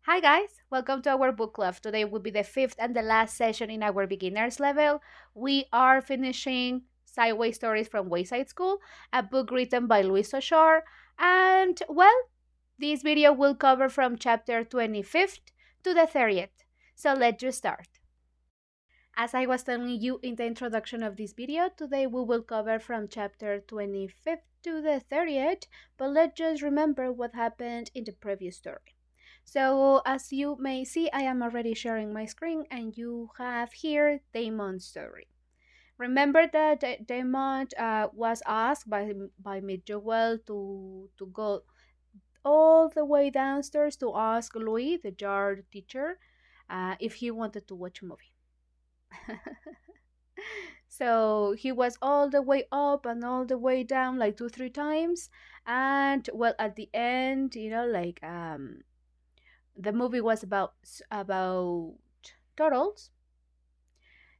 Hi guys, welcome to our book club. Today will be the fifth and the last session in our beginners level. We are finishing Sideways Stories from Wayside School, a book written by Sachar. And this video will cover from chapter 25th to the 30th. So let's just start. As I was telling you in the introduction of this video, today we will cover from chapter 25th to the 30th, but let's just remember what happened in the previous story. So as you may see, I am already sharing my screen and you have here Damon's story. Remember that Damon was asked by Joel to go all the way downstairs to ask Louis, the jar teacher, if he wanted to watch a movie. So he was all the way up and all the way down like 2-3 times, and at the end, the movie was about turtles.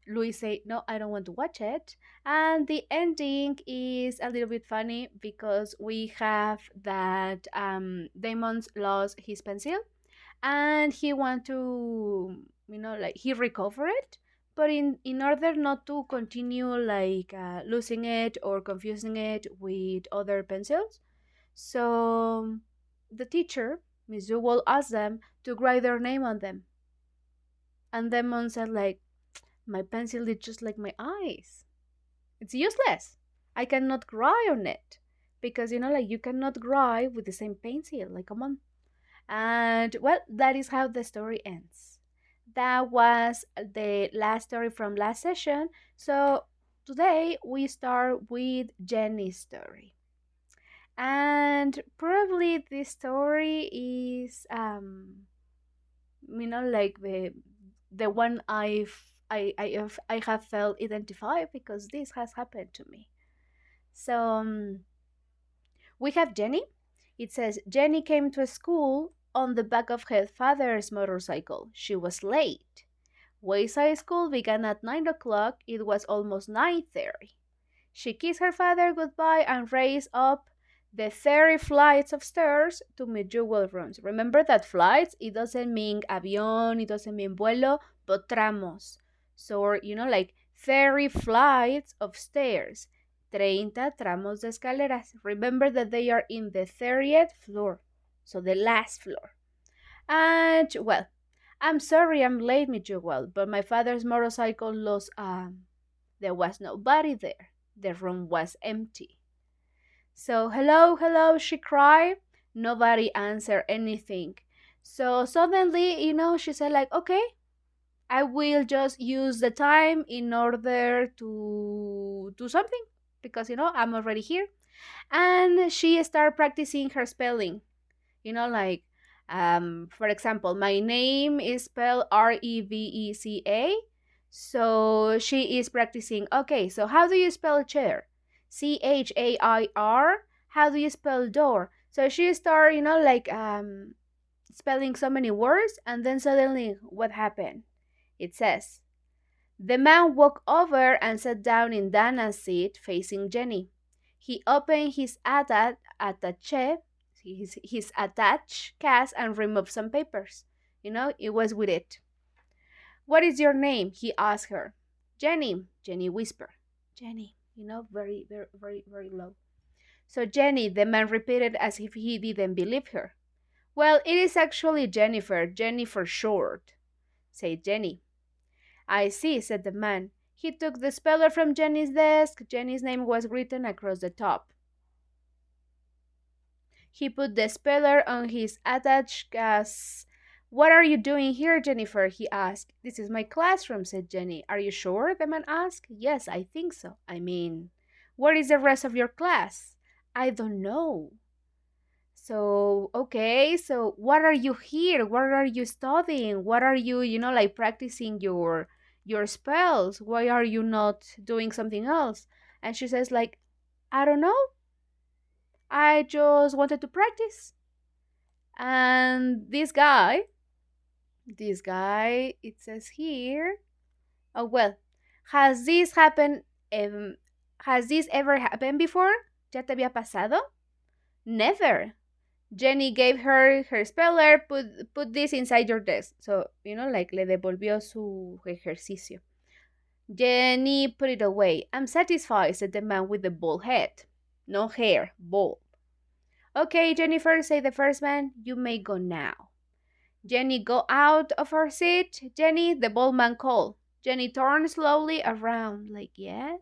Louis said, "No, I don't want to watch it." And the ending is a little bit funny because we have that Damon's lost his pencil and he want to, he recover it. But in order not to continue losing it or confusing it with other pencils, so the teacher, Miss Jewel, asked them to write their name on them. And Demon said, my pencil is just like my eyes. It's useless. I cannot write on it. Because, you cannot write with the same pencil. Come on. And, that is how the story ends. That was the last story from last session. So today we start with Jenny's story. And probably this story is the one I have felt identified because this has happened to me. So we have Jenny. It says Jenny came to school on the back of her father's motorcycle. She was late. Wayside School began at 9 o'clock. It was almost 9:30. She kissed her father goodbye and raced up the 30 flights of stairs to Medjugorje rooms. Remember that flights, it doesn't mean avión, it doesn't mean vuelo, but tramos. So, 30 flights of stairs. 30 tramos de escaleras. Remember that they are in the 30th floor, so the last floor. And, I'm sorry I'm late, Medjugorje, but my father's motorcycle lost, there was nobody there. The room was empty. So, hello, hello, she cried. Nobody answered anything. So suddenly, she said okay, I will just use the time in order to do something because, I'm already here. And she started practicing her spelling. For example, my name is spelled Reveca. So she is practicing. Okay, so how do you spell chair? Chair. How do you spell door? So she started, spelling so many words, and then suddenly, what happened? It says, the man walked over and sat down in Dana's seat facing Jenny. He opened his his attached case and removed some papers. It was with it. What is your name? He asked her. Jenny. Jenny whispered. Jenny. Very, very, very, very low. So Jenny, the man repeated as if he didn't believe her. Well, it is actually Jennifer, Jenny for short, said Jenny. I see, said the man. He took the speller from Jenny's desk. Jenny's name was written across the top. He put the speller on his attached case. What are you doing here, Jennifer? He asked. This is my classroom, said Jenny. Are you sure? The man asked. Yes, I think so. I mean, where is the rest of your class? I don't know. So, okay, so what are you here? What are you studying? What are you, practicing your spells? Why are you not doing something else? And she says I don't know. I just wanted to practice. And this guy, it says here, oh well, has this happened? Has this ever happened before? ¿Ya te había pasado? Never. Jenny gave her her speller, put this inside your desk. So, like le devolvió su ejercicio. Jenny put it away. I'm satisfied, said the man with the bald head. No hair, bald. Okay, Jennifer, said the first man, you may go now. Jenny go out of her seat. Jenny, the bald man called. Jenny turned slowly around, like, yes,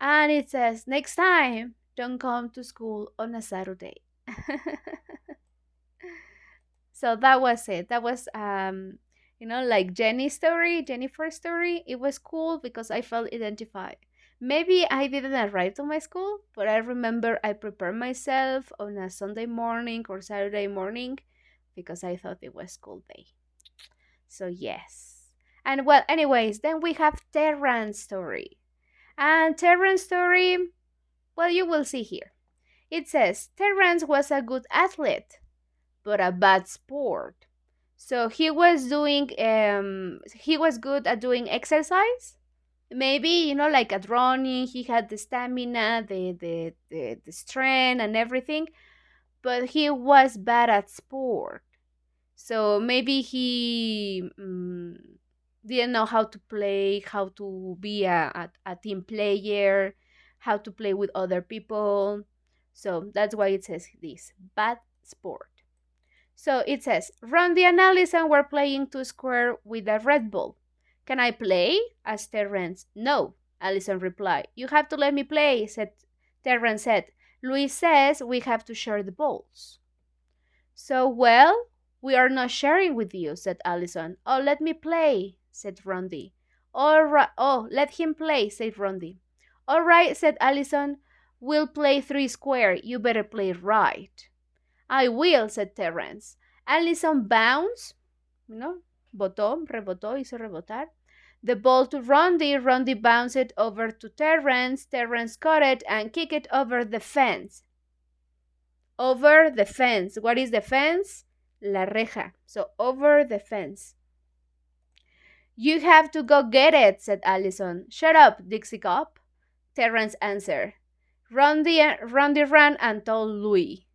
And it says, next time, don't come to school on a Saturday. So that was it. That was like Jennifer's story. It was cool because I felt identified. Maybe I didn't arrive to my school, but I remember I prepared myself on a Sunday morning or Saturday morning because I thought it was school day. So yes. And well, anyways, then we have Terran's story. And Terran's story, well, you will see here. It says Terrence was a good athlete, but a bad sport. So he was good at doing exercise. Maybe, like at running, he had the stamina, the strength and everything, but he was bad at sport. So maybe he didn't know how to play, how to be a team player, how to play with other people. So that's why it says this bad sport. So it says, Randy and Allison were playing two square with a red ball. Can I play? asked Terrence. No, Allison replied. You have to let me play, Terrence said. Louis says we have to share the balls. So, well, we are not sharing with you, said Allison. Oh, let me play, said Randy. All right. Oh, let him play, said Randy. All right, said Allison. We'll play three square. You better play right. I will, said Terrence. Allison bounced, rebotó, hizo rebotar. The ball to Randy. Randy bounced it over to Terrence. Terrence caught it and kicked it over the fence. Over the fence. What is the fence? La reja. So over the fence. You have to go get it, said Allison. Shut up, Dixie Cop. Terrence answered. Randy ran and told Louis.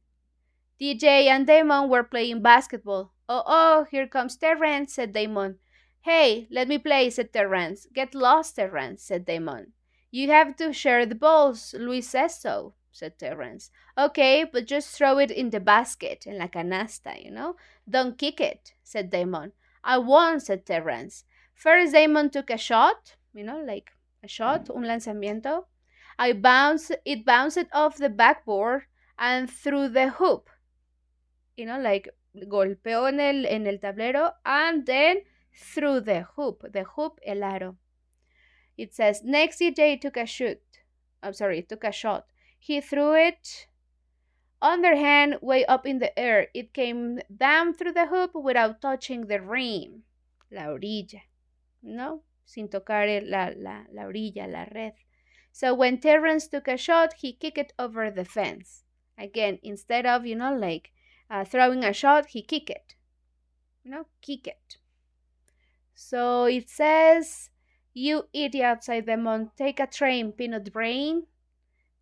DJ and Damon were playing basketball. Oh, here comes Terrence, said Damon. Hey, let me play, said Terrence. Get lost, Terrence, said Damon. You have to share the balls. Louis says so, said Terrence. Okay, but just throw it in the basket, en la canasta, Don't kick it, said Damon. I won't, said Terrence. First, Damon took a shot, like a shot, un lanzamiento. It bounced off the backboard and through the hoop. Like golpeó en el tablero and then through the hoop, el aro. It says, next DJ took a shot. He threw it underhand way up in the air. It came down through the hoop without touching the rim, la orilla, sin tocar la orilla, la red. So when Terrence took a shot, he kicked it over the fence. Again, instead of, throwing a shot, he kicked it. Kick it. So it says, you idiot, said Demon. Take a train, peanut brain.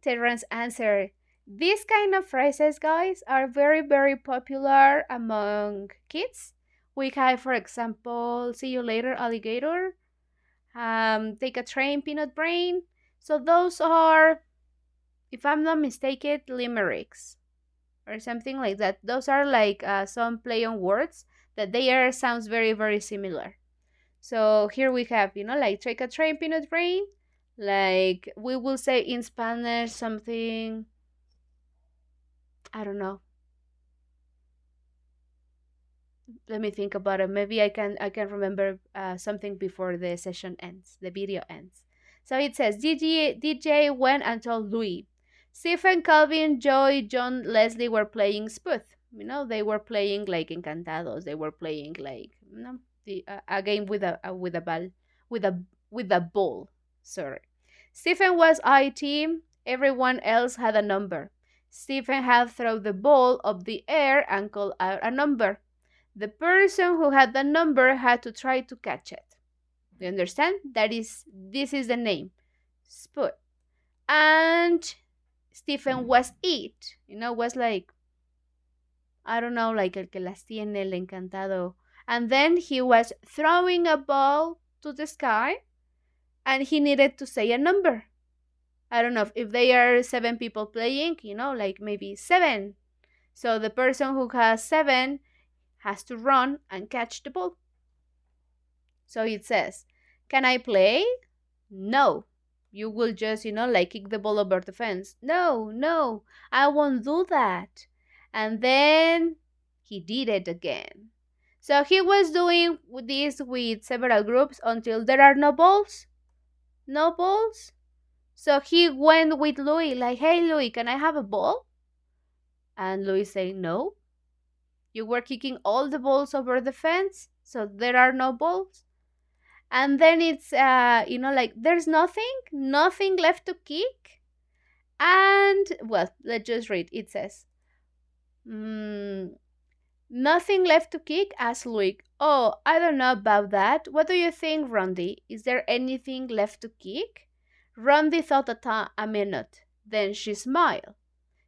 Terrence answered, these kind of phrases, guys, are very, very popular among kids. We have, for example, see you later, alligator. Take a train, peanut brain. So those are, if I'm not mistaken, limericks or something like that. Those are like some play on words that sounds very, very similar. So here we have, like take a train, peanut brain. Like we will say in Spanish something, I don't know. Let me think about it. Maybe I can remember something before the session ends, the video ends. So it says DJ went and told Louis. Stephen, Calvin, Joy, John, Leslie were playing Spooth. They were playing like Encantados. They were playing like a game with a ball, with a ball. Sorry. Stephen was IT. Everyone else had a number. Stephen had thrown the ball up the air and called out a number. The person who had the number had to try to catch it. You understand? This is the name. Spooth. And Stephen was it, was like, I don't know, like el que las tiene, el encantado. And then he was throwing a ball to the sky and he needed to say a number. I don't know if they are seven people playing, like maybe seven. So the person who has seven has to run and catch the ball. So it says, can I play? No. You will just, like kick the ball over the fence. No, no, I won't do that. And then he did it again. So he was doing this with several groups until there are no balls. No balls. So he went with Louis, like, hey, Louis, can I have a ball? And Louis said, no. You were kicking all the balls over the fence, so there are no balls. And then it's, like there's nothing left to kick. And, well, let's just read. It says, nothing left to kick? Asked Louis. Oh, I don't know about that. What do you think, Rondi? Is there anything left to kick? Rondi thought a minute. Then she smiled.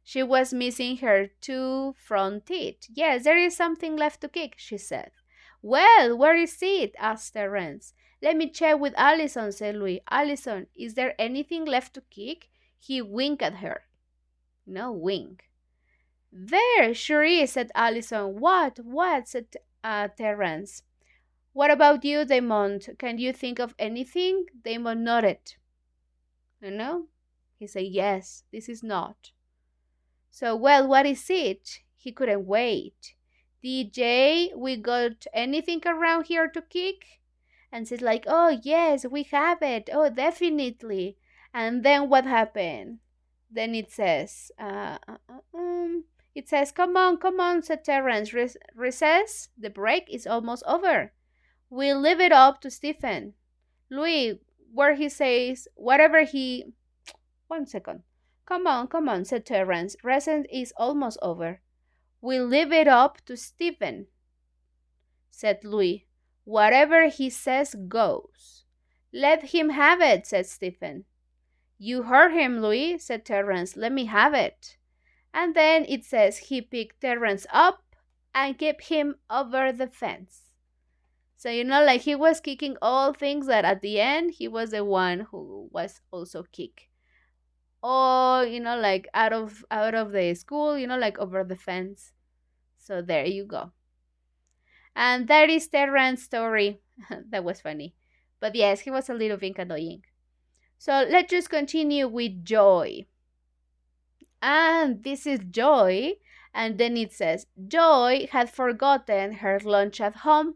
She was missing her two front teeth. Yes, there is something left to kick, she said. Well, where is it? Asked Terence. Let me check with Allison, said Louis. Allison, is there anything left to kick? He winked at her. No wink. There, sure is, said Allison. What? Said Terence. What about you, Damon? Can you think of anything? Damon nodded. No? He said, yes, this is not. So, well, what is it? He couldn't wait. DJ, we got anything around here to kick? And she's like, oh, yes, we have it. Oh, definitely. And then what happened? Then it says, come on, said Terence. Recess, the break is almost over. We'll leave it up to Stephen. Louis, where he says, whatever he... 1 second. Come on, said Terence. Recess is almost over. We'll leave it up to Stephen, said Louis. Whatever he says goes. Let him have it, said Stephen. You heard him, Louis, said Terence. Let me have it. And then it says he picked Terence up and kicked him over the fence. So, like he was kicking all things that at the end, he was the one who was also kicked. Or, like out of the school, like over the fence. So there you go. And that is Terrance's story. That was funny. But yes, he was a little bit annoying. So let's just continue with Joy. And this is Joy. And then it says, Joy had forgotten her lunch at home.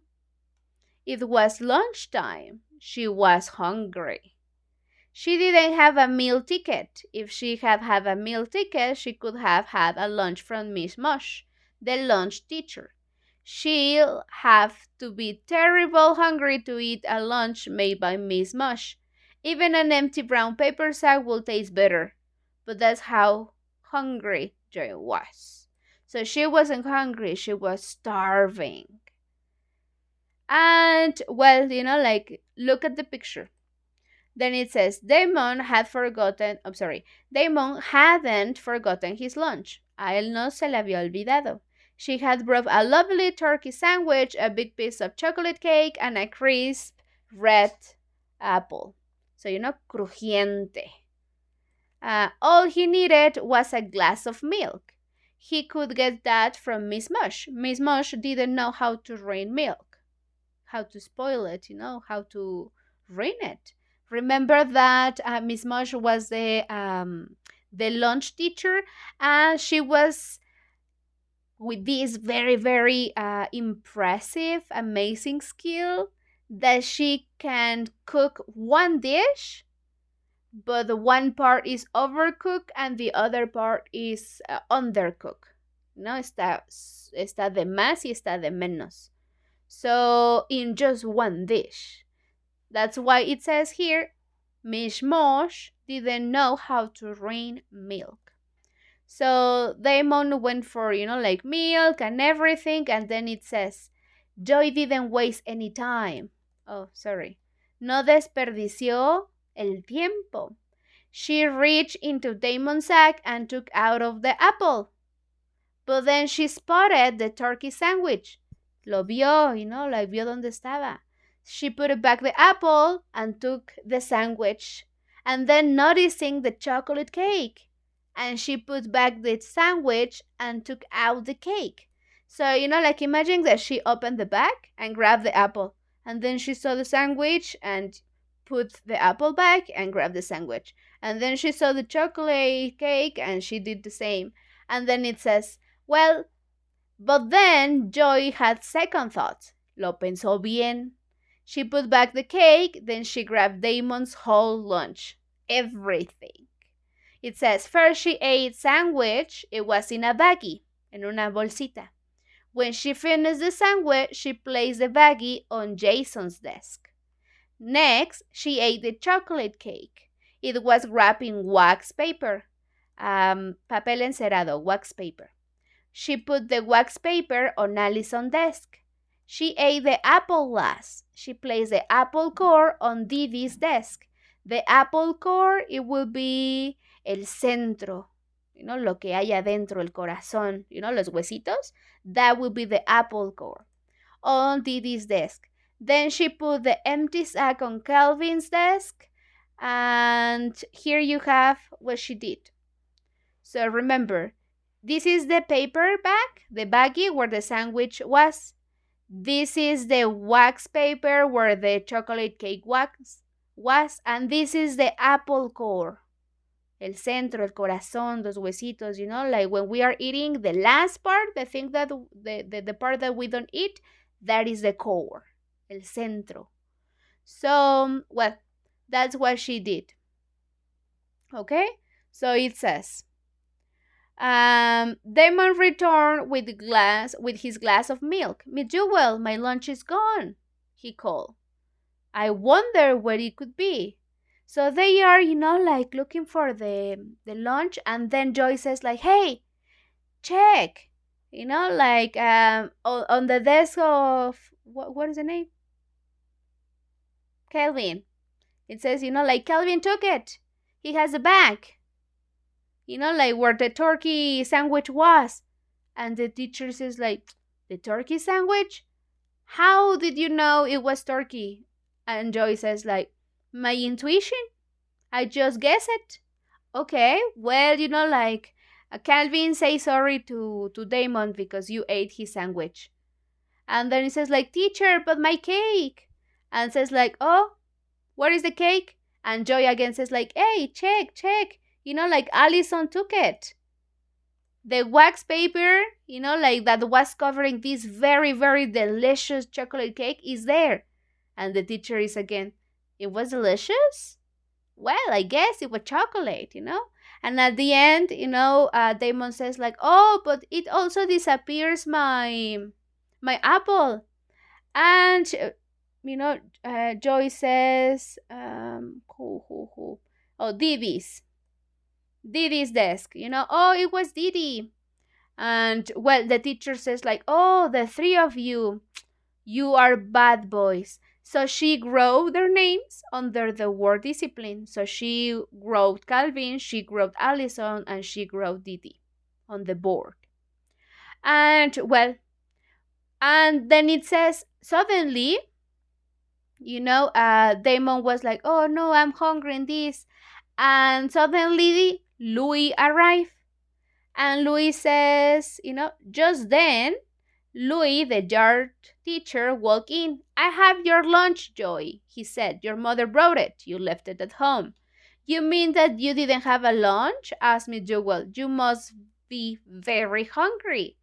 It was lunchtime. She was hungry. She didn't have a meal ticket. If she had had a meal ticket, she could have had a lunch from Miss Mush, the lunch teacher. She'll have to be terrible hungry to eat a lunch made by Miss Mush. Even an empty brown paper sack will taste better. But that's how hungry Joy was. So she wasn't hungry, she was starving. And, well, like, look at the picture. Then it says, Damon hadn't forgotten his lunch. A él no se le había olvidado. She had brought a lovely turkey sandwich, a big piece of chocolate cake, and a crisp red apple. So, crujiente. All he needed was a glass of milk. He could get that from Miss Mush. Miss Mush didn't know how to rain milk, how to spoil it, how to rain it. Remember that Miss Mush was the lunch teacher, and she was with this very, very impressive, amazing skill that she can cook one dish, but the one part is overcooked and the other part is undercooked. Está de más y está de menos. So in just one dish. That's why it says here, Miss Mosh didn't know how to rain milk. So Damon went for, like milk and everything, and then it says, Joy didn't waste any time. Oh, sorry. No desperdició el tiempo. She reached into Damon's sack and took out of the apple. But then she spotted the turkey sandwich. Lo vio, like vio donde estaba. She put it back the apple and took the sandwich. And then noticing the chocolate cake. And she put back the sandwich and took out the cake. So, like imagine that she opened the bag and grabbed the apple. And then she saw the sandwich and put the apple back and grabbed the sandwich. And then she saw the chocolate cake and she did the same. And then it says, well, but then Joy had second thoughts. Lo pensó bien. She put back the cake, then she grabbed Damon's whole lunch. Everything. It says first she ate sandwich, it was in a baggie, en una bolsita. When she finished the sandwich, she placed the baggie on Jason's desk. Next, she ate the chocolate cake. It was wrapped in wax paper. Papel encerado, wax paper. She put the wax paper on Allison's desk. She ate the apple last. She placed the apple core on Didi's desk. The apple core, it will be el centro, lo que hay adentro, el corazón, los huesitos. That will be the apple core on Didi's desk. Then she put the empty sack on Calvin's desk. And here you have what she did. So remember, this is the paper bag, the baggie where the sandwich was. This is the wax paper where the chocolate cake wax was. And this is the apple core. El centro, el corazón, los huesitos, like when we are eating the last part, the thing that, the part that we don't eat, that is the core, el centro. So, well, that's what she did. Okay? So it says, Damon returned with his glass of milk. Miss Jewel, my lunch is gone, he called. I wonder where it could be. So they are, like looking for the lunch, and then Joy says like, hey, check, like on the desk of, what is the name? Kelvin. It says, like Kelvin took it. He has a bag. Like where the turkey sandwich was. And the teacher says like, the turkey sandwich? How did you know it was turkey? And Joy says like, my intuition? I just guess it. Okay, well, like Calvin say sorry to Damon because you ate his sandwich. And then he says like, teacher, but my cake. And says like, oh, where is the cake? And Joy again says like, hey, check. Like Allison took it. The wax paper, like that was covering this very, very delicious chocolate cake is there. And the teacher is again, it was delicious? Well, I guess it was chocolate, And at the end, Damon says like, oh, but it also disappears my apple. And, Joy says, who? Oh, Didi's desk, oh, it was Didi. And, well, the teacher says like, oh, the three of you are bad boys. So she wrote their names under the word discipline. So she wrote Calvin, she wrote Allison, and she wrote Didi on the board. And, well, and then it says, suddenly, Damon was like, oh no, I'm hungry in this. And suddenly Louis arrived. And Louis says, just then, Louis, the yard teacher, walked in. I have your lunch, Joy, he said. Your mother brought it. You left it at home. You mean that you didn't have a lunch? Asked Miss Jewel. You must be very hungry.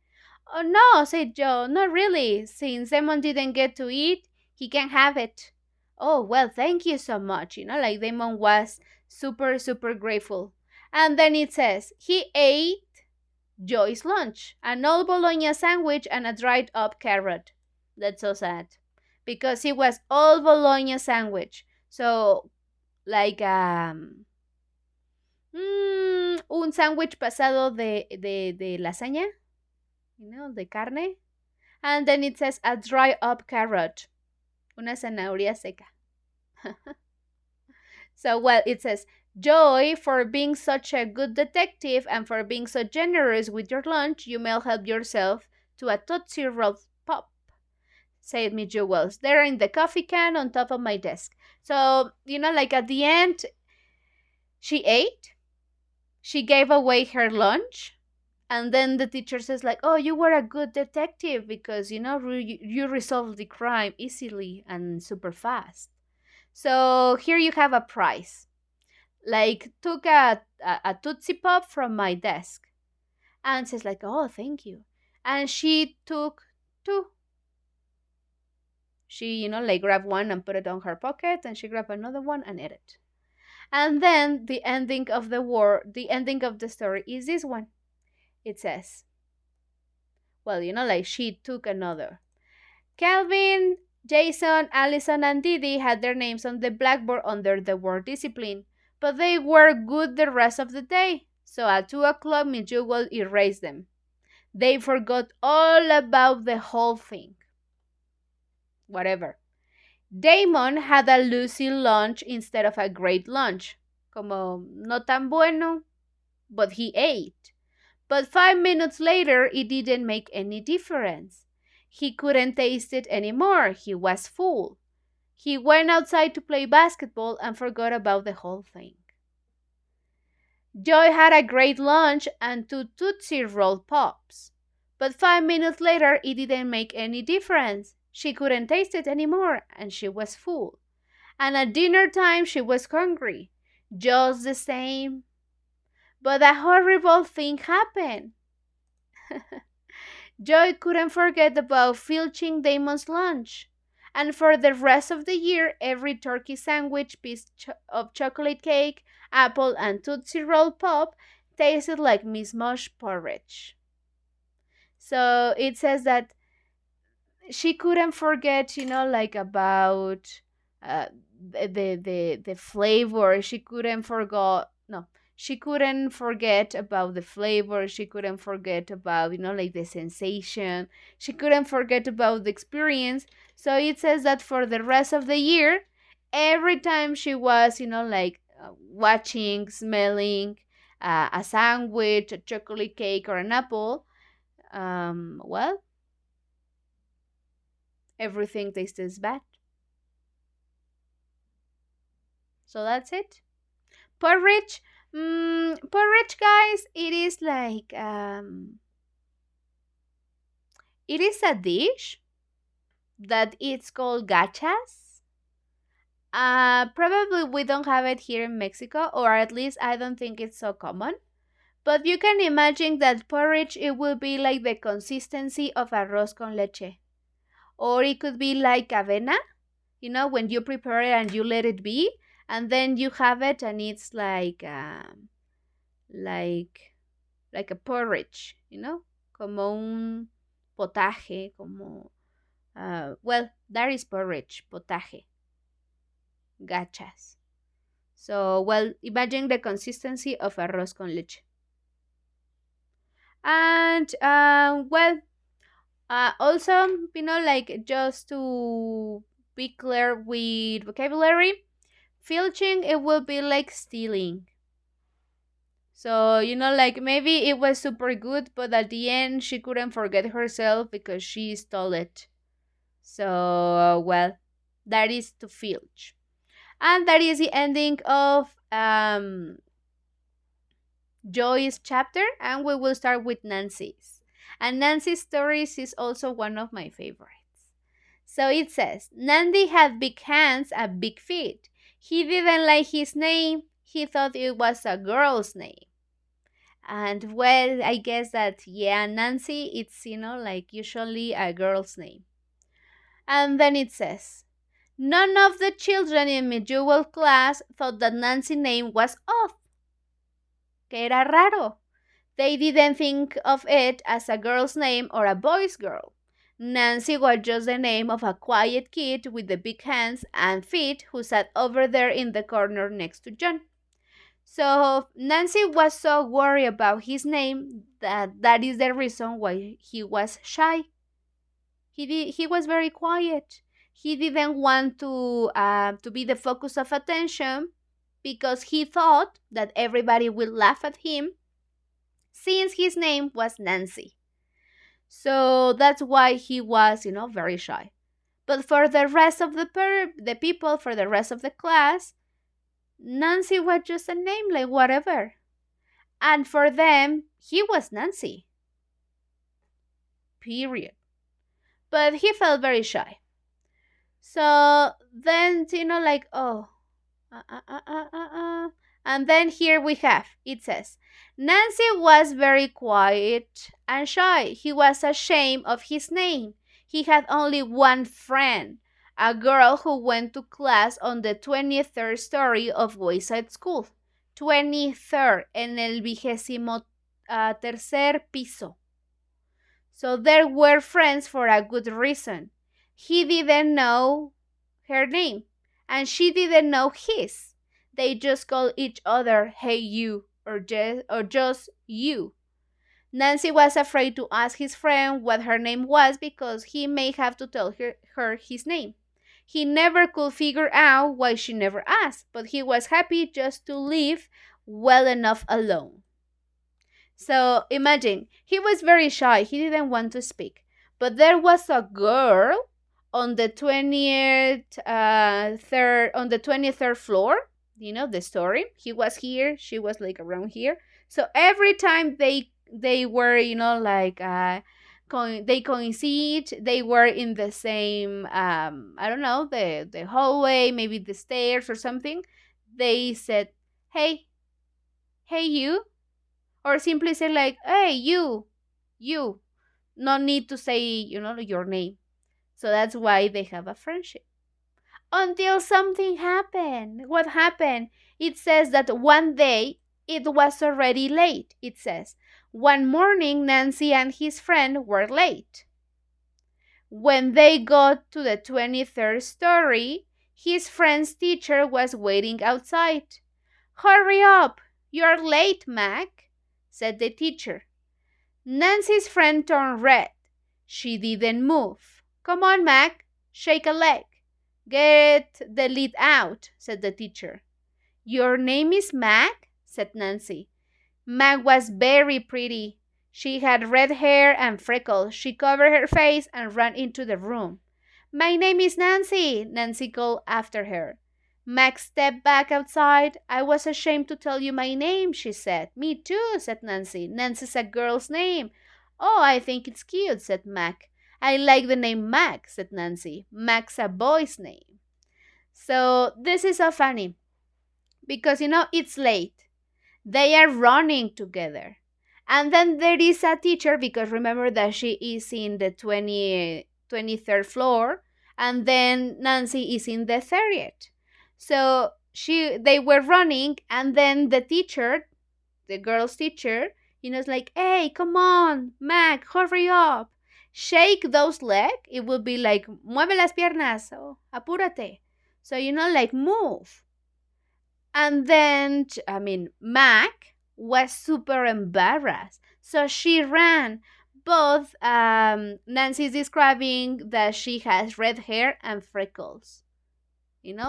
Oh, no, said Joe. Not really. Since Damon didn't get to eat, he can have it. Oh, well, thank you so much. Like Damon was super, super grateful. And then it says, he ate Joy's lunch, an old bologna sandwich and a dried up carrot. That's so sad. Because it was all bologna sandwich. So, like, un sándwich pasado de lasaña, de carne. And then it says a dry up carrot, una zanahoria seca. So, well, it says, Joy, for being such a good detective and for being so generous with your lunch, you may help yourself to a Tootsie Roll Pop, said Miss Jewels. They're in the coffee can on top of my desk. So, like at the end, she ate, she gave away her lunch, and then the teacher says like, oh, you were a good detective because you resolved the crime easily and super fast. So here you have a prize. Like, took a Tootsie Pop from my desk and says like, oh, thank you. And she took two. She, like, grabbed one and put it on her pocket, and she grabbed another one and ate it. And then the ending of the story is this one. It says, well, like, she took another. Calvin, Jason, Allison, and Didi had their names on the blackboard under the word discipline, but they were good the rest of the day. So at 2 o'clock, Miss Jewel erased them. They forgot all about the whole thing. Whatever. Damon had a lousy lunch instead of a great lunch. Como no tan bueno, but he ate. But 5 minutes later, it didn't make any difference. He couldn't taste it anymore. He was full. He went outside to play basketball and forgot about the whole thing. Joy had a great lunch and two Tootsie Roll Pops. But 5 minutes later, it didn't make any difference. She couldn't taste it anymore, and she was full. And at dinner time, she was hungry. Just the same. But a horrible thing happened. Joy couldn't forget about filching Damon's lunch. And for the rest of the year, every turkey sandwich, piece of chocolate cake, apple, and Tootsie Roll Pop tasted like Miss Mush porridge. So it says that she couldn't forget, like, about uh, the flavor. She couldn't forget. No, she couldn't forget about the flavor. She couldn't forget about, like, the sensation. She couldn't forget about the experience. So it says that for the rest of the year, every time she was, like, watching, smelling a sandwich, a chocolate cake, or an apple, well, everything tastes bad. So that's it. Porridge. Porridge, guys, it is like, it is a dish that it's called gachas. Probably we don't have it here in Mexico, or at least I don't think it's so common. But you can imagine that porridge, it will be like the consistency of arroz con leche. Or it could be like avena, when you prepare it and you let it be, and then you have it and it's like like a porridge, como un potaje, como well, that is porridge, potaje, gachas. So, well, imagine the consistency of arroz con leche. And well, also, like, just to be clear with vocabulary, filching, it will be like stealing. So, like, maybe it was super good, but at the end she couldn't forget herself because she stole it. So, well, that is to filch. And that is the ending of Joy's chapter, and we will start with Nancy's. And Nancy's stories is also one of my favorites. So it says, Nancy had big hands and big feet. He didn't like his name. He thought it was a girl's name. And, well, I guess that, yeah, Nancy, it's, like, usually a girl's name. And then it says, none of the children in my jewel class thought that Nancy's name was off. Que era raro. They didn't think of it as a girl's name or a boy's girl. Nancy was just the name of a quiet kid with the big hands and feet who sat over there in the corner next to John. So Nancy was so worried about his name that is the reason why he was shy. He was very quiet. He didn't want to be the focus of attention, because he thought that everybody would laugh at him since his name was Nancy. So that's why he was, very shy. But for the rest of the people, for the rest of the class, Nancy was just a name, like whatever. And for them, he was Nancy. Period. But he felt very shy. So then, like, oh, uh, uh, uh, uh, uh, uh. And then here we have, it says, Nancy was very quiet and shy. He was ashamed of his name. He had only one friend, a girl who went to class on the 23rd story of Wayside School. 23rd, en el 23rd piso. So they were friends for a good reason. He didn't know her name, and she didn't know his. They just called each other "Hey you" or just "you." Nancy was afraid to ask his friend what her name was because he may have to tell her his name. He never could figure out why she never asked, but he was happy just to live well enough alone. So imagine, he was very shy. He didn't want to speak. But there was a girl on the 23rd floor. You know the story. He was here. She was like around here. So every time they were, like they coincide. They were in the same I don't know, the hallway, maybe the stairs or something. They said, "Hey, hey you," or simply say like, "Hey you." No need to say, your name. So that's why they have a friendship. Until something happened. What happened? It says that one day it was already late. It says, one morning Nancy and his friend were late. When they got to the 23rd story, his friend's teacher was waiting outside. "Hurry up! You're late, Mac," said the teacher. Nancy's friend turned red. She didn't move. "Come on, Mac, shake a leg." "Get the lead out," said the teacher. "Your name is Mac?" said Nancy. Mac was very pretty. She had red hair and freckles. She covered her face and ran into the room. "My name is Nancy," Nancy called after her. Mac stepped back outside. "I was ashamed to tell you my name," she said. "Me too," said Nancy. "Nancy's a girl's name." "Oh, I think it's cute," said Mac. "I like the name Mac," said Nancy. "Mac's a boy's name." So this is so funny because, it's late. They are running together. And then there is a teacher, because remember that she is in the 23rd floor, and then Nancy is in the 30th. So they were running, and then the teacher, the girl's teacher, is like, "Hey, come on, Mac, hurry up. Shake those legs." It would be like, "Mueve las piernas," so apúrate. So, like move. And then, Mac was super embarrassed. So she ran. Both Nancy's describing that she has red hair and freckles.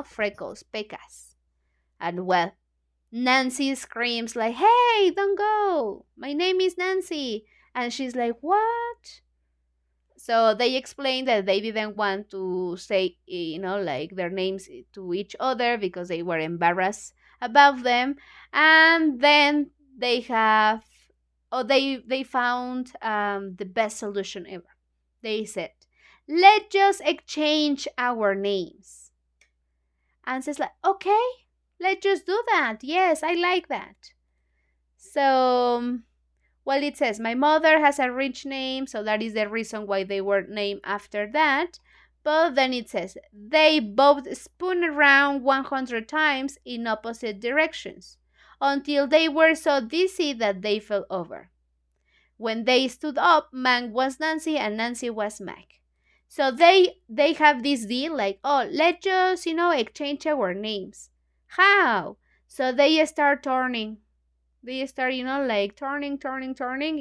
Freckles, pecas. And well, Nancy screams like, "Hey, don't go. My name is Nancy." And she's like, "What?" So they explained that they didn't want to say, like their names to each other because they were embarrassed about them. And then they found the best solution ever. They said, "Let's just exchange our names." And says like, "Okay, let's just do that. Yes, I like that." So, well, it says, "My mother has a rich name," so that is the reason why they were named after that. But then it says, "They both spun around 100 times in opposite directions until they were so dizzy that they fell over. When they stood up, Mac was Nancy and Nancy was Mac." So they have this deal like, "Oh, let's just, exchange our names." How? So they start turning. They start, like turning.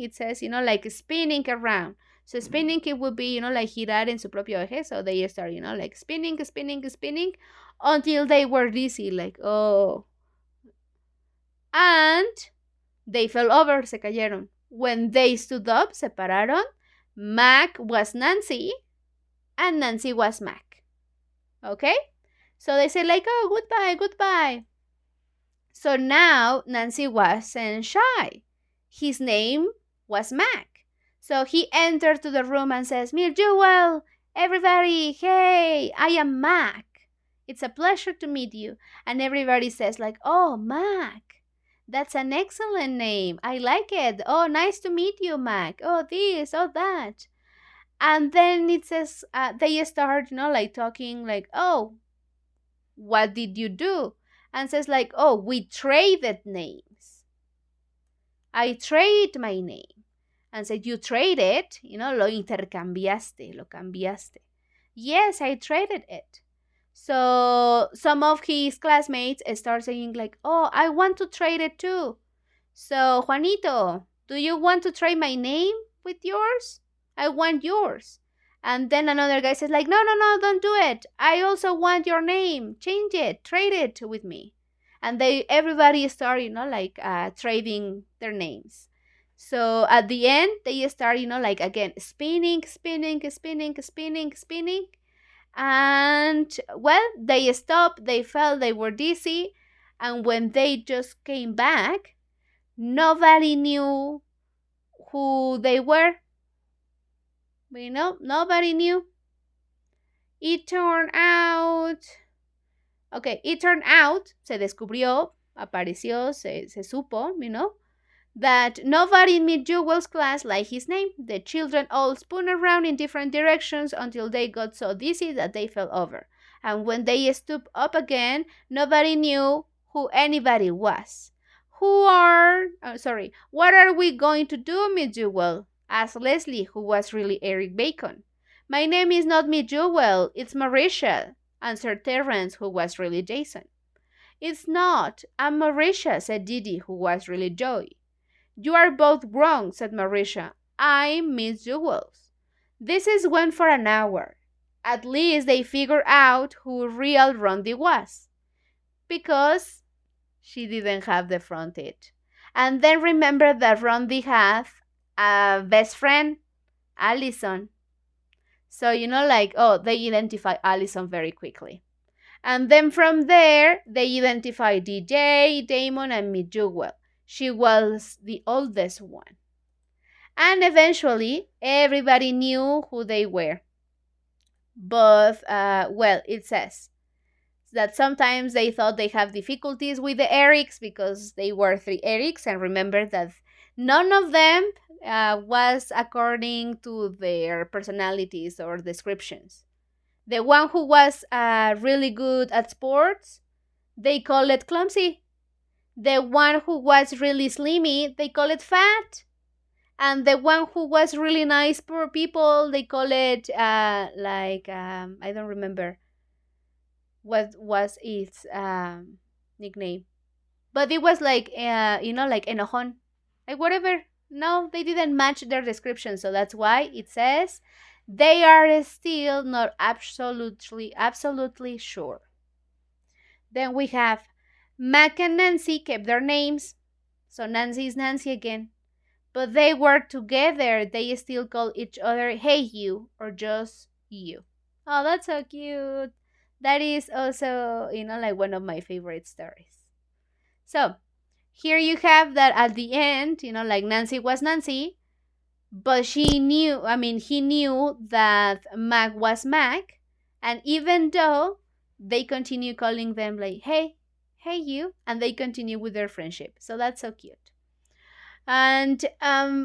It says, like spinning around. So spinning, it would be, like girar en su propio eje. So they start, like spinning until they were dizzy, like, "Oh, And they fell over, se cayeron. When they stood up, se pararon, Mac was Nancy and Nancy was Mac. Okay? So they said like, oh, goodbye, goodbye. So now Nancy wasn't shy. His name was Mac. So he entered to the room and says, Mir Jewel, everybody, hey, I am Mac. It's a pleasure to meet you. And everybody says like, oh, Mac. That's an excellent name. I like it. Oh, nice to meet you, Mac. Oh, this, oh, that. And then it says, they start, like talking like, oh, what did you do? And says like, oh, we traded names. I traded my name. And said, you traded, lo intercambiaste, lo cambiaste. Yes, I traded it. So some of his classmates start saying like, oh, I want to trade it too. So Juanito, do you want to trade my name with yours? I want yours. And then another guy says like, no, don't do it. I also want your name. Change it. Trade it with me. And everybody start, trading their names. So at the end, they start, like again, spinning. And well, they stopped, they fell, they were dizzy. And when they just came back, nobody knew who they were. Nobody knew. It turned out, se descubrió, apareció, se supo, that nobody in Miss Jewel's class liked his name. The children all spun around in different directions until they got so dizzy that they fell over. And when they stood up again, nobody knew who anybody was. What are we going to do, Miss Jewel? Asked Leslie, who was really Eric Bacon. My name is not Miss Jewel, it's Marisha, answered Terrence, who was really Jason. It's not, I'm Marisha, said Didi, who was really Joy. You are both wrong, said Marisha. I'm Miss Jewels. This is went for an hour. At least they figured out who real Rondi was. Because she didn't have the front teeth. And then remember that Rondi had a best friend, Allison. So, they identify Allison very quickly. And then from there, they identify DJ, Damon, and Miss Jewel. She was the oldest one. And eventually, everybody knew who they were. But, it says that sometimes they thought they have difficulties with the Erics because they were 3 Erics. And remember that none of them was according to their personalities or descriptions. The one who was really good at sports, they call it clumsy. The one who was really slimmy, they call it fat. And the one who was really nice for people, they call it I don't remember what was its nickname. But it was like enojon. Like whatever. No, they didn't match their description. So that's why it says they are still not absolutely sure. Then we have Mac and Nancy kept their names. So Nancy is Nancy again. But they were together. They still call each other hey you or just you. Oh, that's so cute. That is also, one of my favorite stories. So here you have that at the end, Nancy was Nancy. But he knew that Mac was Mac. And even though they continue calling them like, hey you, and they continue with their friendship. So that's so cute. And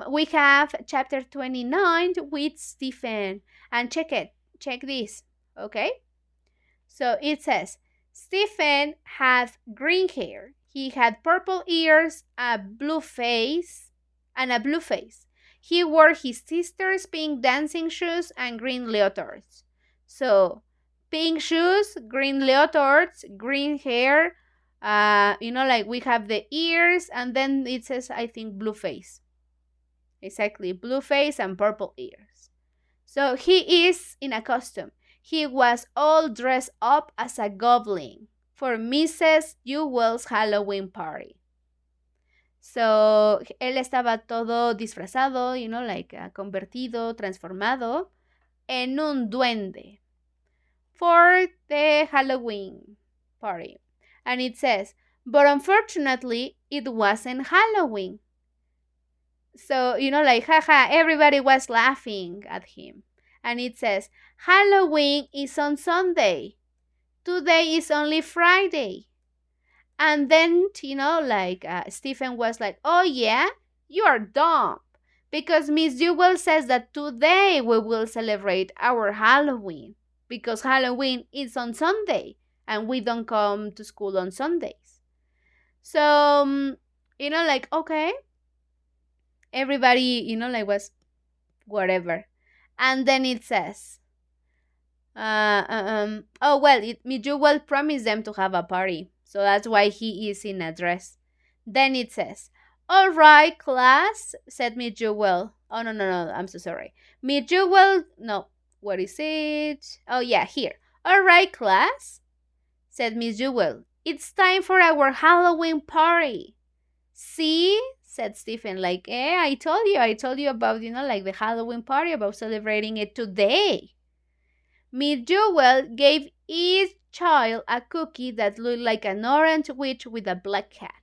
we have chapter 29 with Stephen. And check this, okay? So it says, Stephen had green hair. He had purple ears, a blue face. He wore his sister's pink dancing shoes and green leotards. So, pink shoes, green leotards, green hair, we have the ears, and then it says, I think, blue face. Exactly, blue face and purple ears. So, he is in a costume. He was all dressed up as a goblin for Mrs. Jewel's Halloween party. So, él estaba todo disfrazado, like convertido, transformado en un duende for the Halloween party. And it says, but unfortunately, it wasn't Halloween. So, like, haha, everybody was laughing at him. And it says, Halloween is on Sunday. Today is only Friday. And then, like, Stephen was like, oh, yeah, you are dumb. Because Miss Jewel says that today we will celebrate our Halloween. Because Halloween is on Sunday. And we don't come to school on Sundays. So, like, okay. Everybody, like, was whatever. And then it says, oh, well, Miss Jewel promised them to have a party. So that's why he is in a dress. Then it says, all right, class, said Miss Jewel. Oh, no, I'm so sorry. Miss Jewel, no, what is it? Oh, yeah, here. All right, class, said Miss Jewel. It's time for our Halloween party. See, said Stephen, like, I told you about, like the Halloween party, about celebrating it today. Miss Jewel gave each child a cookie that looked like an orange witch with a black cat.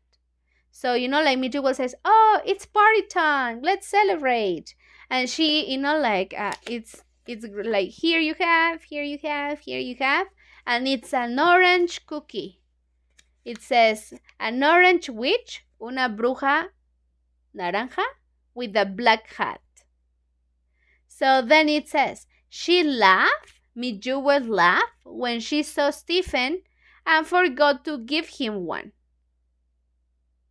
So, like Miss Jewel says, oh, it's party time, let's celebrate. And she, like, it's like, here you have, and it's an orange cookie. It says, an orange witch, una bruja naranja, with a black hat. So then it says, she laughed, Miss Jewel laughed, when she saw Stephen and forgot to give him one.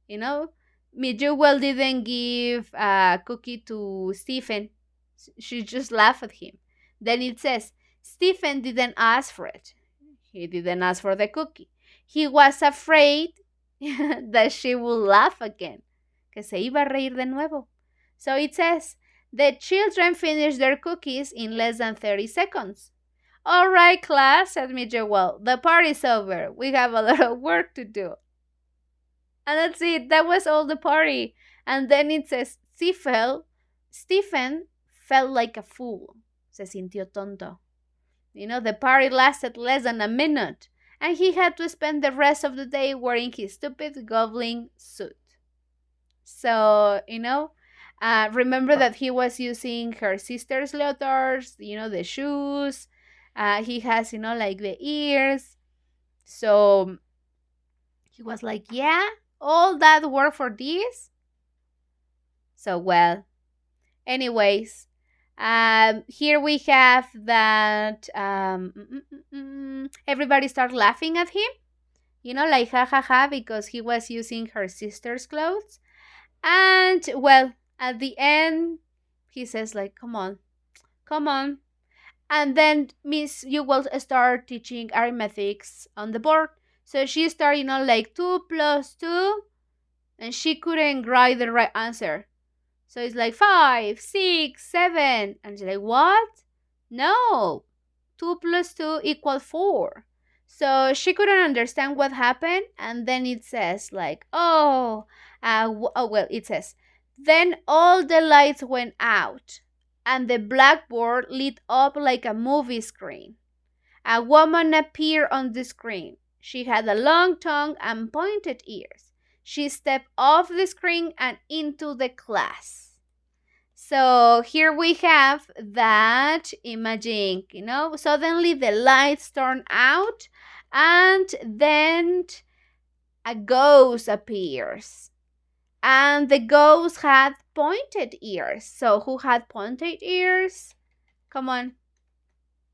Miss Jewel didn't give a cookie to Stephen. She just laughed at him. Then it says, Stephen didn't ask for it. He didn't ask for the cookie. He was afraid that she would laugh again. Que se iba a reír de nuevo. So it says, the children finished their cookies in less than 30 seconds. All right, class, said Miss Jewel. The party's over. We have a lot of work to do. And that's it. That was all the party. And then it says, Stephen felt like a fool. Se sintió tonto. The party lasted less than a minute. And he had to spend the rest of the day wearing his stupid goblin suit. So, remember that he was using her sister's leotards, the shoes. He has, like the ears. So he was like, yeah, all that work for this? So, well, anyways, here we have that everybody started laughing at him. Like, ha ha ha, because he was using her sister's clothes. And, well, at the end, he says, like, come on. And then Miss you will start teaching arithmetics on the board. So she started, like 2 plus 2, and she couldn't write the right answer. So it's like 5, 6, 7. And she's like, what? No, 2 plus 2 equals 4. So she couldn't understand what happened. And then it says, like, it says, then all the lights went out and the blackboard lit up like a movie screen. A woman appeared on the screen. She had a long tongue and pointed ears. She stepped off the screen and into the class. So here we have that imaging, suddenly the lights turn out and then a ghost appears. And the ghost had pointed ears. So who had pointed ears? Come on.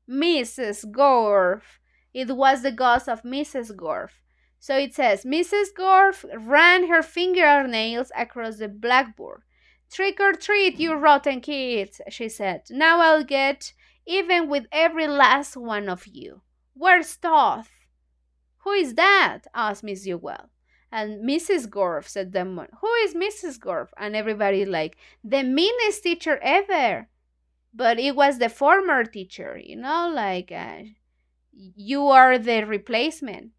Mrs. Gorf. It was the ghost of Mrs. Gorf. So it says, Mrs. Gorf ran her fingernails across the blackboard. Trick or treat, you rotten kids, she said. Now I'll get even with every last one of you. Where's Toth? Who is that? Asked Miss Jewel. And Mrs. Gorf, said the moon. Who is Mrs. Gorf? And everybody like, the meanest teacher ever. But it was the former teacher, like you are the replacement.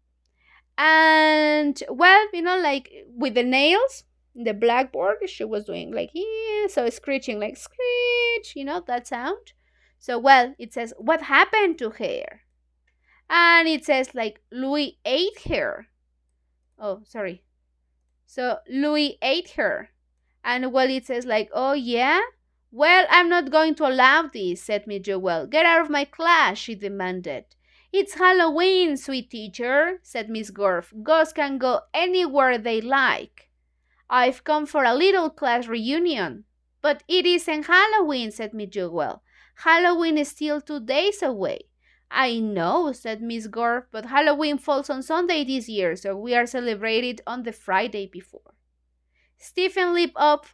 And, well, like with the nails, the blackboard. She was doing like, yeah, so screeching, like screech, that sound. So, well, it says, what happened to her? And it says, like, Louis ate her. Oh, sorry. So, Louis ate her. And, well, it says, like, oh, yeah? Well, I'm not going to allow this, said Miss Jewel. Get out of my class, she demanded. It's Halloween, sweet teacher, said Miss Gorf. Ghosts can go anywhere they like. I've come for a little class reunion. But it isn't Halloween, said Miss Jewel. Halloween is still 2 days away. I know, said Miss Gorf, but Halloween falls on Sunday this year, so we are celebrated on the Friday before. Stephen leaped up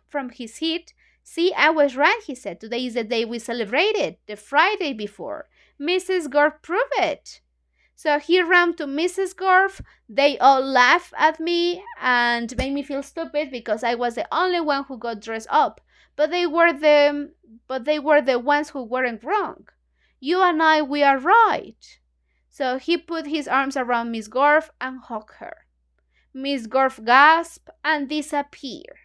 from his seat. See, I was right, he said. Today is the day we celebrated, the Friday before. Mrs. Gorf proved it. So he ran to Mrs. Gorf. They all laughed at me and made me feel stupid because I was the only one who got dressed up. But they were the ones who weren't wrong. You and I, we are right. So he put his arms around Miss Gorf and hugged her. Miss Gorf gasped and disappeared.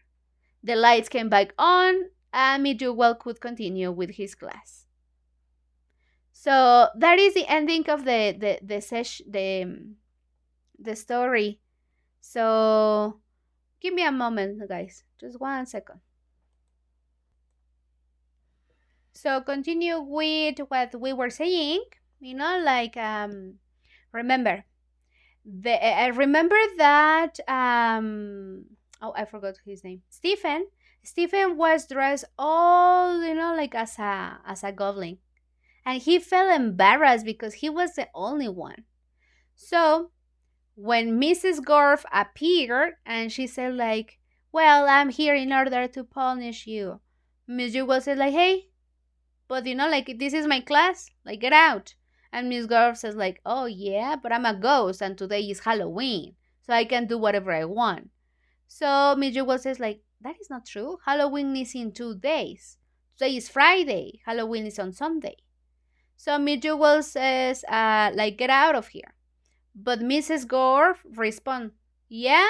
The lights came back on, and Miss Jewel could continue with his class. So that is the ending of the story. So give me a moment, guys. Just 1 second. So continue with what we were saying. Remember I remember that oh, I forgot his name. Stephen was dressed all like as a goblin, and he felt embarrassed because he was the only one. So when Mrs. Gorf appeared and she said, like, well, I'm here in order to punish you, Miss Jewel said, like, hey, but like, this is my class, like, get out. And Miss Gorf says, like, oh yeah, but I'm a ghost and today is Halloween, so I can do whatever I want. So Miss Jewel says, like, that is not true. Halloween is in 2 days. Today is Friday. Halloween is on Sunday. So Miss Jewel says, like, get out of here. But Mrs. Gorf responds, yeah,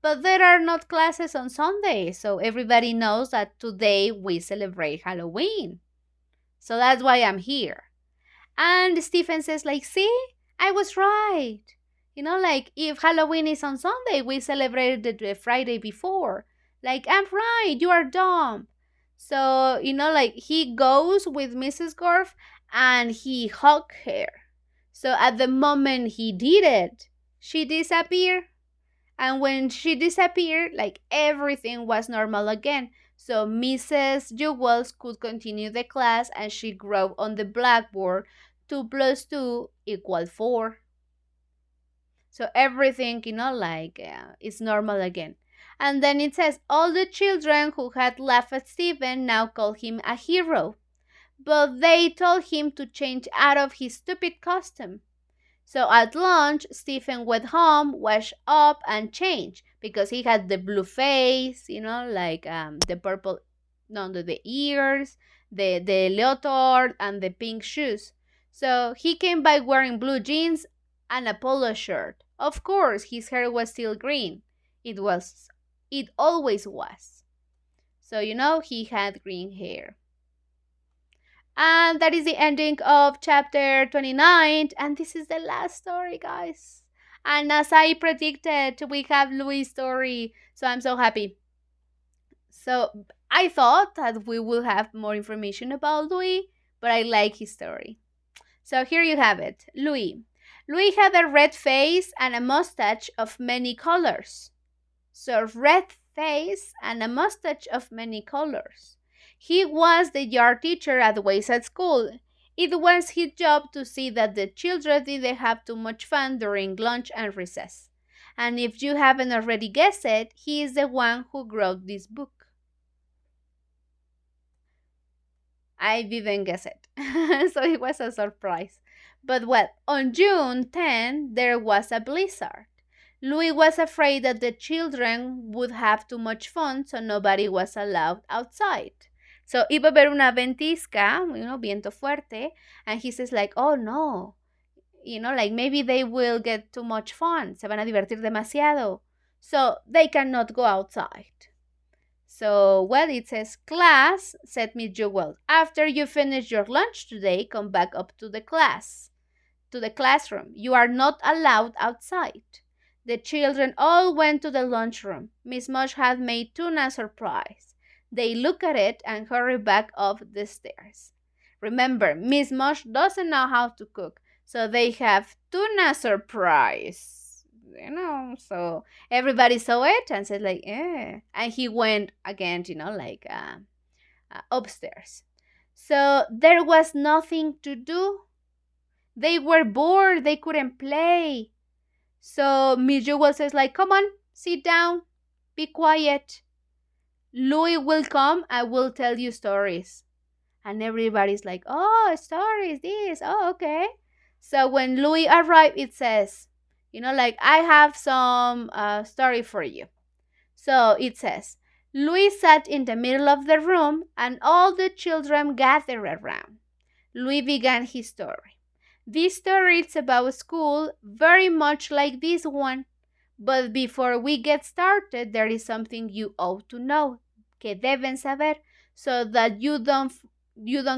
but there are not classes on Sunday, so everybody knows that today we celebrate Halloween. So that's why I'm here. And Stephen says, like, see, I was right. Like, if Halloween is on Sunday, we celebrated the Friday before. Like, I'm right, you are dumb. So, like, he goes with Mrs. Gorf and he hugged her. So at the moment he did it, she disappeared. And when she disappeared, like, everything was normal again. So Mrs. Jewels could continue the class and she wrote on the blackboard 2 plus 2 equal 4. So everything, is normal again. And then it says, all the children who had laughed at Stephen now call him a hero. But they told him to change out of his stupid costume. So at lunch, Stephen went home, washed up, and changed because he had the blue face, like the purple, no, the ears, the leotard, and the pink shoes. So he came back wearing blue jeans and a polo shirt. Of course, his hair was still green. It always was. So, he had green hair. And that is the ending of chapter 29. And this is the last story, guys. And as I predicted, we have Louis' story. So I'm so happy. So I thought that we will have more information about Louis, but I like his story. So here you have it. Louis. Louis had a red face and a mustache of many colors. So red face and a mustache of many colors. He was the yard teacher at Wayside School. It was his job to see that the children didn't have too much fun during lunch and recess. And if you haven't already guessed it, he is the one who wrote this book. I didn't guess it, so it was a surprise. But well, on June 10, there was a blizzard. Louis was afraid that the children would have too much fun, so nobody was allowed outside. So iba a haber una ventisca, viento fuerte, and he says like, oh no, like maybe they will get too much fun, se van a divertir demasiado. so they cannot go outside. So, well, it says, class, said Miss Jewel, after you finish your lunch today, come back up to the classroom. You are not allowed outside. The children all went to the lunchroom. Miss Mush had made tuna surprise. They look at it and hurry back up the stairs. Remember, Miss Mush doesn't know how to cook, so they have tuna surprise. So everybody saw it and said like, eh. And he went again, upstairs. So there was nothing to do. They were bored. They couldn't play. So Miss Jewel says like, come on, sit down, be quiet. Louis will come and will tell you stories. And everybody's like, oh, stories, this, oh, okay. So when Louis arrived, it says, I have some story for you. So it says, Louis sat in the middle of the room and all the children gathered around. Louis began his story. This story is about school, very much like this one. But before we get started, there is something you ought to know, que deben saber, so that you don't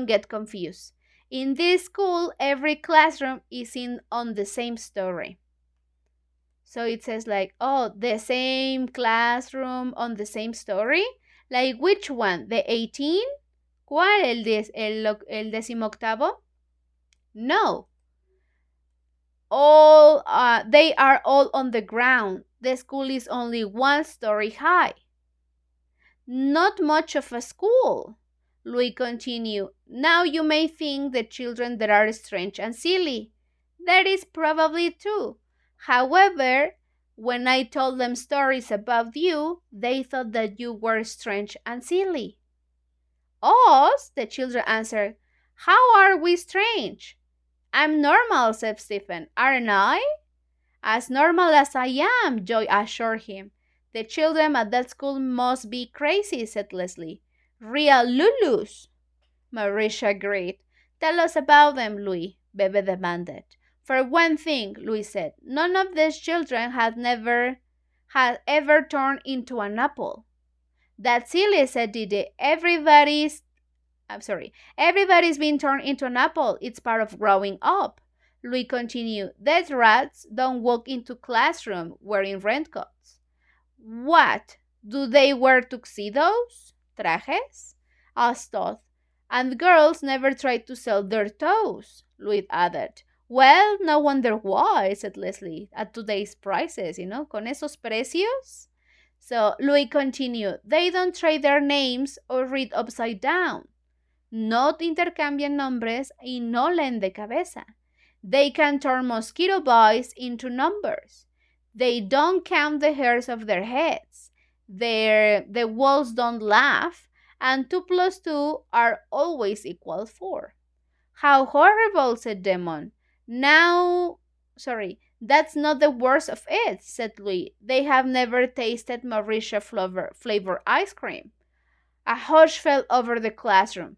get confused. In this school, every classroom is in on the same story. So it says like, oh, the same classroom on the same story? Like which one? The 18? ¿Cuál? El 18? No. They are all on the ground. The school is only one story high. Not much of a school, Louis continued. Now you may think the children that are strange and silly. That is probably true. However, when I told them stories about you, they thought that you were strange and silly. Us? The children answered. How are we strange? I'm normal, said Stephen. Aren't I? As normal as I am, Joy assured him. The children at that school must be crazy, said Leslie. Real Lulus. Maurice agreed. Tell us about them, Louis, Bebe demanded. For one thing, Louis said, none of these children had ever turned into an apple. That's silly, said Didi. Everybody's been turned into an apple. It's part of growing up. Louis continued, these rats don't walk into classroom wearing raincoats. What? Do they wear tuxedos? Trajes? Asked Todd. And girls never try to sell their toes, Louis added. Well, no wonder why, said Leslie, at today's prices, con esos precios. So Louis continued, they don't trade their names or read upside down. No intercambian nombres y no leen de cabeza. They can turn mosquito bites into numbers. They don't count the hairs of their heads. The walls don't laugh, and 2 plus 2 are always equal 4. How horrible, said Demon. That's not the worst of it, said Louis. They have never tasted Mauritia flavor ice cream. A hush fell over the classroom.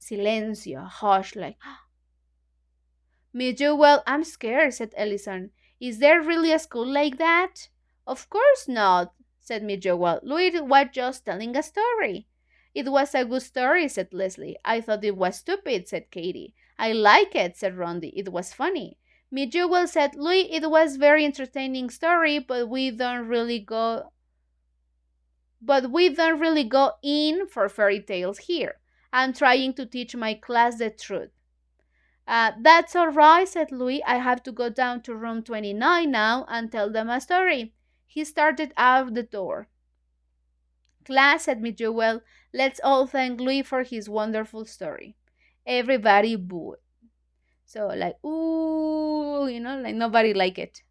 Silencio, hush, like. Miss Jewel, I'm scared, said Ellison. Is there really a school like that? Of course not, said Miss Jewel. Louis was just telling a story. It was a good story, said Leslie. I thought it was stupid, said Katie. I like it, said Rondi. It was funny. Miss Jewel said, Louis, it was very entertaining story, but we don't really go in for fairy tales here. I'm trying to teach my class the truth. That's all right, said Louis. I have to go down to room 29 now and tell them a story. He started out the door. Class, said Miss Jewel, let's all thank Louis for his wonderful story. Everybody booed. So ooh, nobody liked it.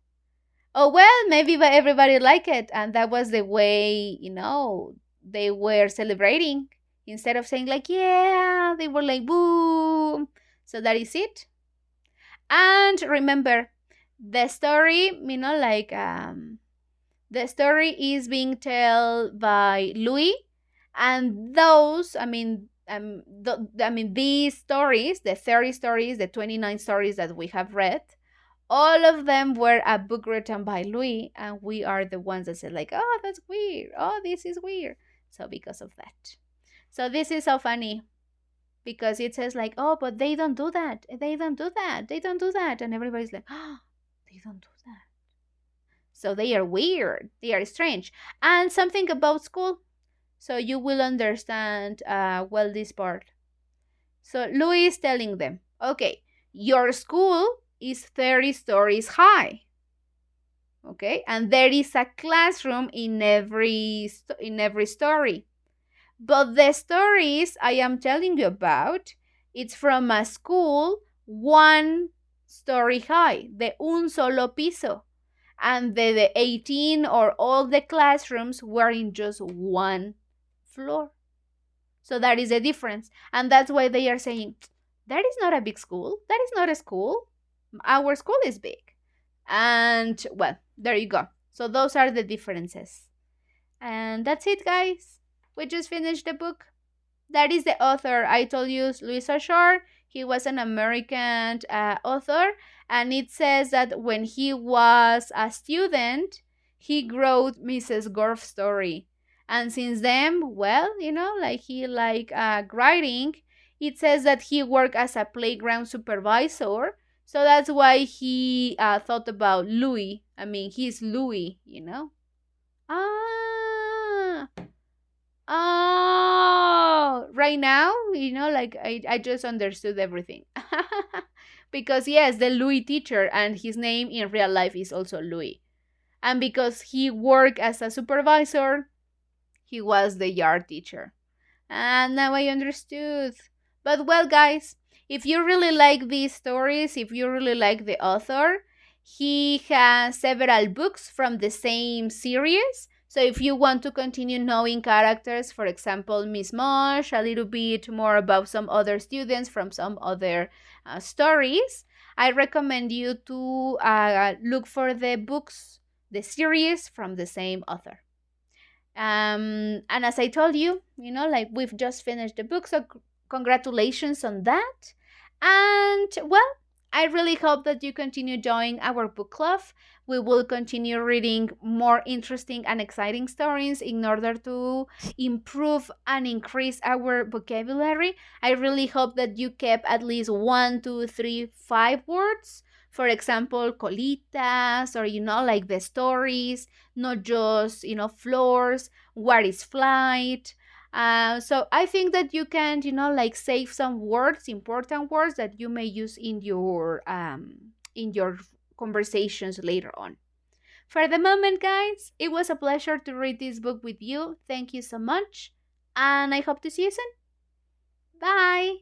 Oh, well, maybe everybody liked it. And that was the way, they were celebrating. Instead of saying yeah, they were boo. So that is it. And remember, the story, the story is being told by Louis. And those, these stories, the 30 stories, the 29 stories that we have read, all of them were a book written by Louis, and we are the ones that said like, oh, that's weird. Oh, this is weird. So because of that. So this is so funny because it says like, oh, but they don't do that. They don't do that. They don't do that. And everybody's like, oh, they don't do that. So they are weird. They are strange. And something about school. So you will understand well this part. So Louis is telling them, okay, your school is 30 stories high. Okay, and there is a classroom in every story. But the stories I am telling you about, it's from a school 1 story high, the un solo piso. And the 18 or all the classrooms were in just one floor. So that is the difference. And that's why they are saying, that is not a big school. That is not a school. Our school is big. And well, there you go. So those are the differences. And that's it, guys. We just finished the book. That is the author. I told you, Louis Sachar. He was an American author. And it says that when he was a student, he wrote Mrs. Gorf's story. And since then, well, like he writing. It says that he worked as a playground supervisor. So that's why he thought about Louis. I mean, he's Louis. Ah, oh, right now, like I just understood everything. Because, yes, the Louis teacher, and his name in real life is also Louis. And because he worked as a supervisor, he was the yard teacher. And now I understood. But well, guys, if you really like these stories, if you really like the author, he has several books from the same series. So if you want to continue knowing characters, for example, Miss Mosh, a little bit more about some other students from some other stories, I recommend you to look for the books, the series from the same author. And as I told you, like we've just finished the book, so congratulations on that. And well, I really hope that you continue joining our book club. We will continue reading more interesting and exciting stories in order to improve and increase our vocabulary. I really hope that you kept at least 1, 2, 3, 5 words. For example, colitas, or like the stories, not just floors. What is flight? So I think that you can like save some words, important words that you may use in your conversations later on. For the moment, guys, it was a pleasure to read this book with you. Thank you so much, and I hope to see you soon. Bye.